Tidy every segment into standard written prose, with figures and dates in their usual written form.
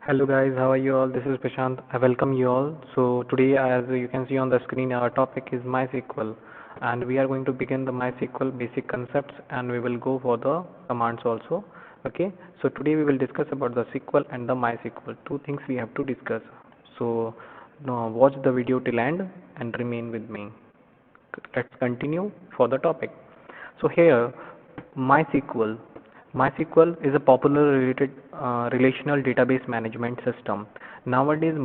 Hello guys, how are you all? This is Prashant. I welcome you all. So today, as you can see on the screen, our topic is MySQL, and we are going to begin the MySQL basic concepts, and we will go for the commands also. Okay. So today we will discuss about the SQL and the MySQL. Two things we have to discuss. So now watch the video till end and remain with me. Let's continue for the topic. So here, MySQL. MySQL is a popular relational database management system. Nowadays,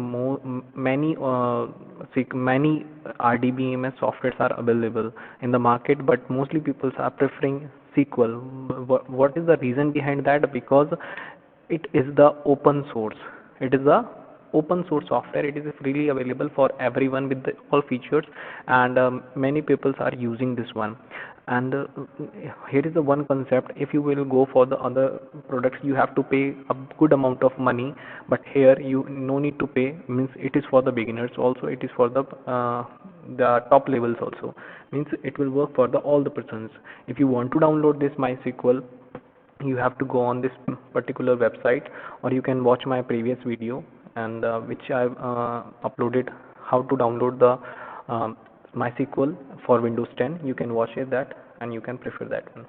many RDBMS softwares are available in the market, but mostly people are preferring SQL. What is the reason behind that? Because it is the open source. It is the open source software. It is freely available for everyone with all features, and many people are using this one. And here is the one concept: if you will go for the other products, you have to pay a good amount of money, but here you no need to pay. Means it is for the beginners also, it is for the top levels also. Means it will work for the all the persons. If you want to download this MySQL, you have to go on this particular website, or you can watch my previous video, and which I've uploaded how to download the MySQL for Windows 10. You can watch it that, and you can prefer that one.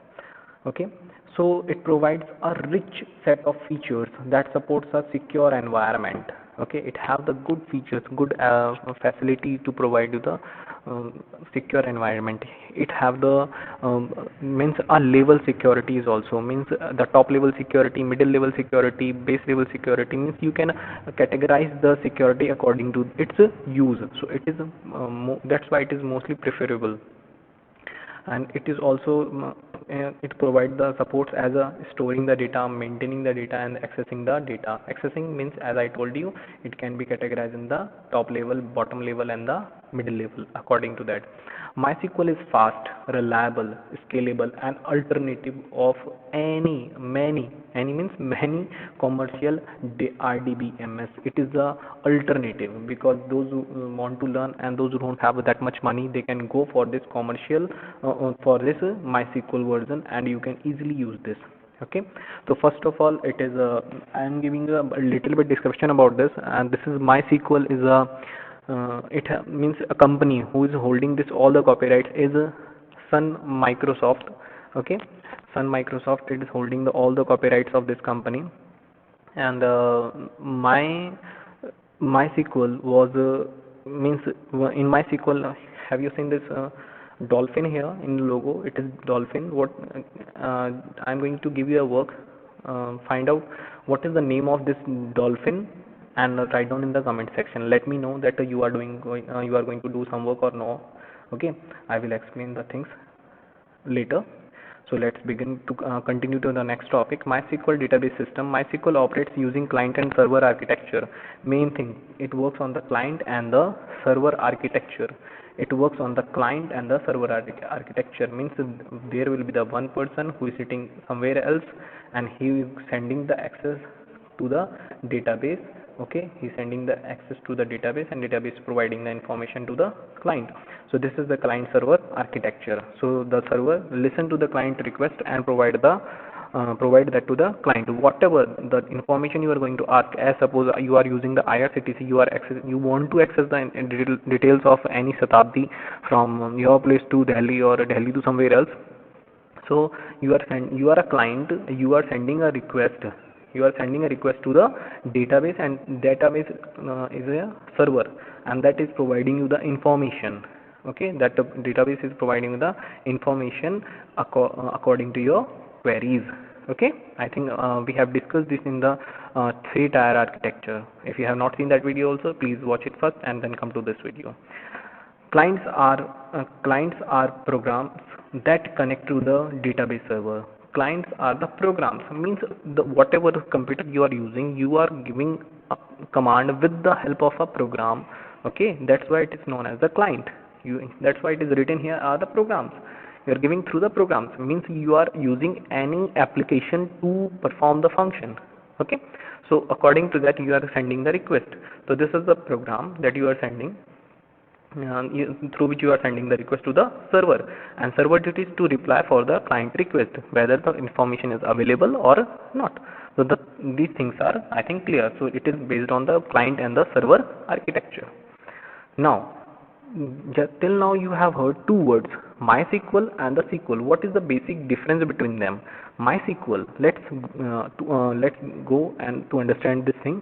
Okay. So it provides a rich set of features that supports a secure environment. Okay, it have the good features, good facility to provide you the secure environment. It have the means a level security is also, means the top level security, middle level security, base level security. Means you can categorize the security according to its use. So it is that's why it is mostly preferable. And it is also it provides the supports as a storing the data, maintaining the data, and accessing the data. Accessing means, as I told you, it can be categorized in the top level, bottom level, and the middle level according to that. MySQL is fast, reliable, scalable, and alternative of any means many commercial RDBMS. It is the alternative, because those who want to learn and those who don't have that much money, they can go for this commercial for this MySQL version, and you can easily use this. Okay. So first of all, it is I am giving a little bit description about this, and this is MySQL is a means a company who is holding this all the copyrights is Sun Microsoft. Okay. Sun Microsoft, it is holding all the copyrights of this company. And MySQL was means in MySQL, have you seen this dolphin here in the logo? It is dolphin. What I'm going to give you a work. Find out what is the name of this dolphin, and write down in the comment section. Let me know that you are you are going to do some work or no. Okay, I will explain the things later. So let's begin to continue to the next topic. MySQL database system. MySQL operates using client and server architecture. Main thing, it works on the client and the server architecture. It works on the client and the server architecture. Means there will be the one person who is sitting somewhere else, and he is sending the access to the database. Okay, he's sending the access to the database, and database providing the information to the client. So this is the client server architecture. So the server listen to the client request and provide that to the client. Whatever the information you are going to ask, as suppose you are using the IRCTC, you want to access the details of any Shatabdi from your place to Delhi, or Delhi to somewhere else. So you are a client, you are sending a request, to the database, and database is a server, and that is providing you the information. Okay, that the database is providing you the information according to your queries. Okay, I think we have discussed this in the 3-tier architecture. If you have not seen that video also, please watch it first and then come to this video. Clients are programs that connect to the database server. Clients are the programs, means the whatever computer you are using, you are giving a command with the help of a program. Okay, that's why it is known as the client. That's why it is written here are the programs. You are giving through the programs, means you are using any application to perform the function. Okay, so according to that you are sending the request. So this is the program that you are sending, through which you are sending the request to the server, and server duty is to reply for the client request whether the information is available or not. So these things are, I think, clear. So it is based on the client and the server architecture. Now, till now you have heard two words, MySQL and the SQL. What is the basic difference between them? MySQL. Let's go and to understand this thing.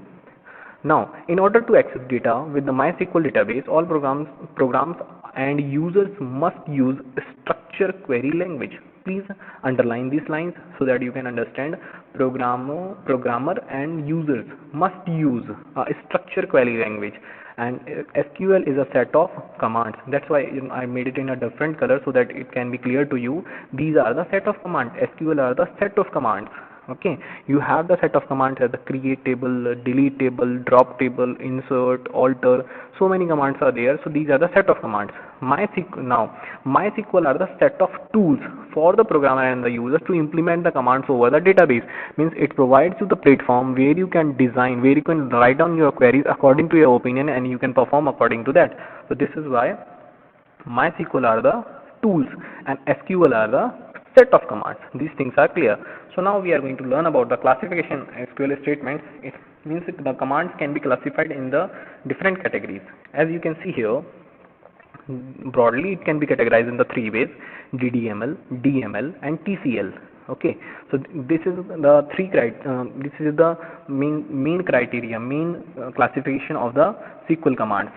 Now, in order to access data with the MySQL database, all programs and users must use structure query language. Please underline these lines so that you can understand. Programmer and users must use a structure query language, and SQL is a set of commands. That's why I made it in a different color so that it can be clear to you. These are the set of commands. SQL are the set of commands. Okay, you have the set of commands as the create table, delete table, drop table, insert, alter. So many commands are there. So these are the set of commands. MySQL are the set of tools for the programmer and the user to implement the commands over the database. Means it provides you the platform where you can design, where you can write down your queries according to your opinion, and you can perform according to that. So this is why MySQL are the tools and SQL are the set of commands. These things are clear. So now we are going to learn about the classification SQL statements. It means the commands can be classified in the different categories. As you can see here, broadly it can be categorized in the three ways: DDML, DML, and TCL. Okay, so this is the this is the main criteria, main classification of the SQL commands.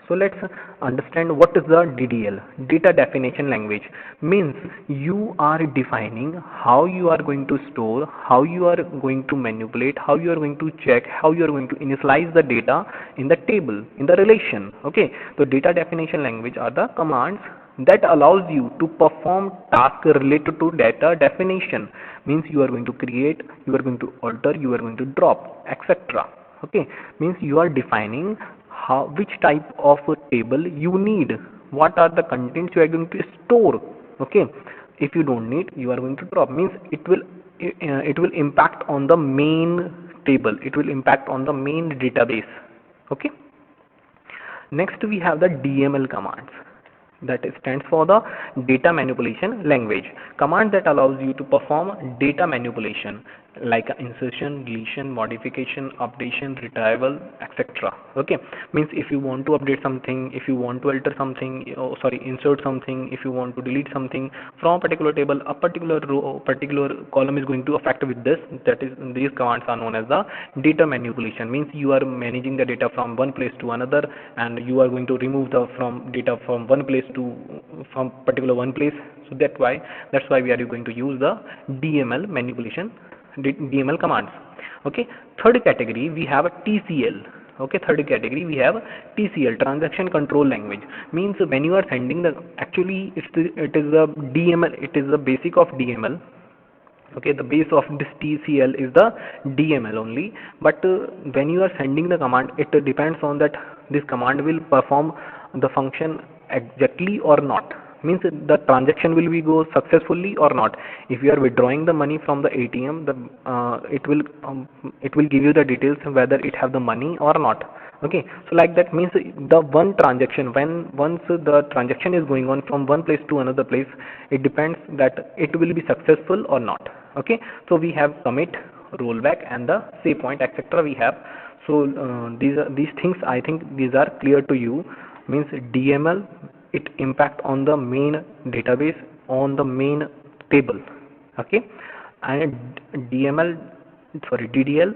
So let's understand what is the DDL, data definition language. Means you are defining how you are going to store, how you are going to manipulate, how you are going to check, how you are going to initialize the data in the table, in the relation. Okay, so data definition language are the commands that allows you to perform tasks related to data definition. Means you are going to create, you are going to alter, you are going to drop, etc. Okay, means you are defining which type of a table you need, what are the contents you are going to store. Okay, if you don't need, you are going to drop. Means it will impact on the main table, it will impact on the main database. Okay, next we have the DML commands. That stands for the data manipulation language. Command that allows you to perform data manipulation like insertion, deletion, modification, updation, retrieval, etc. Okay, means if you want to update something, if you want to alter something, insert something, if you want to delete something from a particular table, a particular row, particular column is going to affect with this. That is, these commands are known as the data manipulation. Means you are managing the data from one place to another, and you are going to remove the data from one place to from particular one place. So that's why we are going to use the DML manipulation, DML commands. Okay, third category we have a TCL. Okay, third category we have TCL, transaction control language. Means when you are sending the, actually it is the DML, it is the basic of DML. Okay, the base of this TCL is the DML only, but when you are sending the command, it depends on that this command will perform the function exactly or not. Means the transaction will be go successfully or not. If you are withdrawing the money from the ATM, it will give you the details whether it have the money or not. Okay, so like that, means the one transaction, once the transaction is going on from one place to another place, it depends that it will be successful or not. Okay, so we have commit, rollback, and the save point, etc. we have. So these things, I think these are clear to you. Means DML, it impact on the main database, on the main table. Okay, and DDL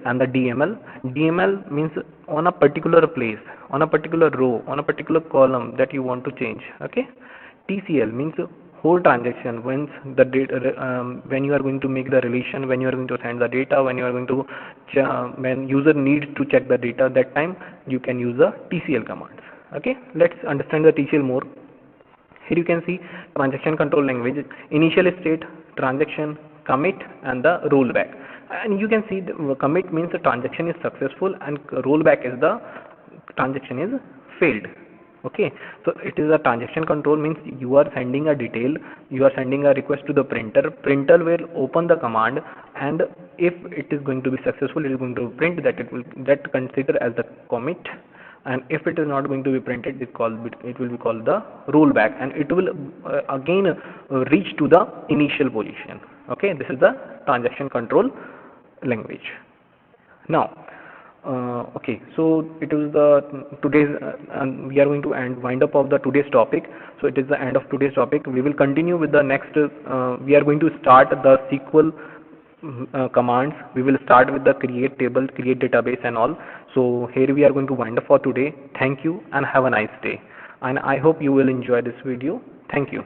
and the DML means on a particular place, on a particular row, on a particular column that you want to change. Okay, TCL means whole transaction. When the data, when you are going to make the relation, when you are going to send the data, when you are going to when user needs to check the data, that time you can use the TCL commands. Okay, let's understand the TCL more. Here you can see transaction control language, initial state, transaction, commit, and the rollback. And you can see the commit means the transaction is successful, and rollback is the transaction is failed. Okay, so it is a transaction control, means you are sending a detail, you are sending a request to the printer will open the command, and if it is going to be successful, it is going to print that, that consider as the commit. And if it is not going to be printed, it will be called the rollback, and it will again reach to the initial position. Okay, this is the transaction control language. Now, okay, so it is the today's and we are going to wind up of the today's topic. So it is the end of today's topic. We will continue with the next. We are going to start the SQL commands. We will start with the create table, create database, and all. So here we are going to wind up for today. Thank you and have a nice day. And I hope you will enjoy this video. Thank you.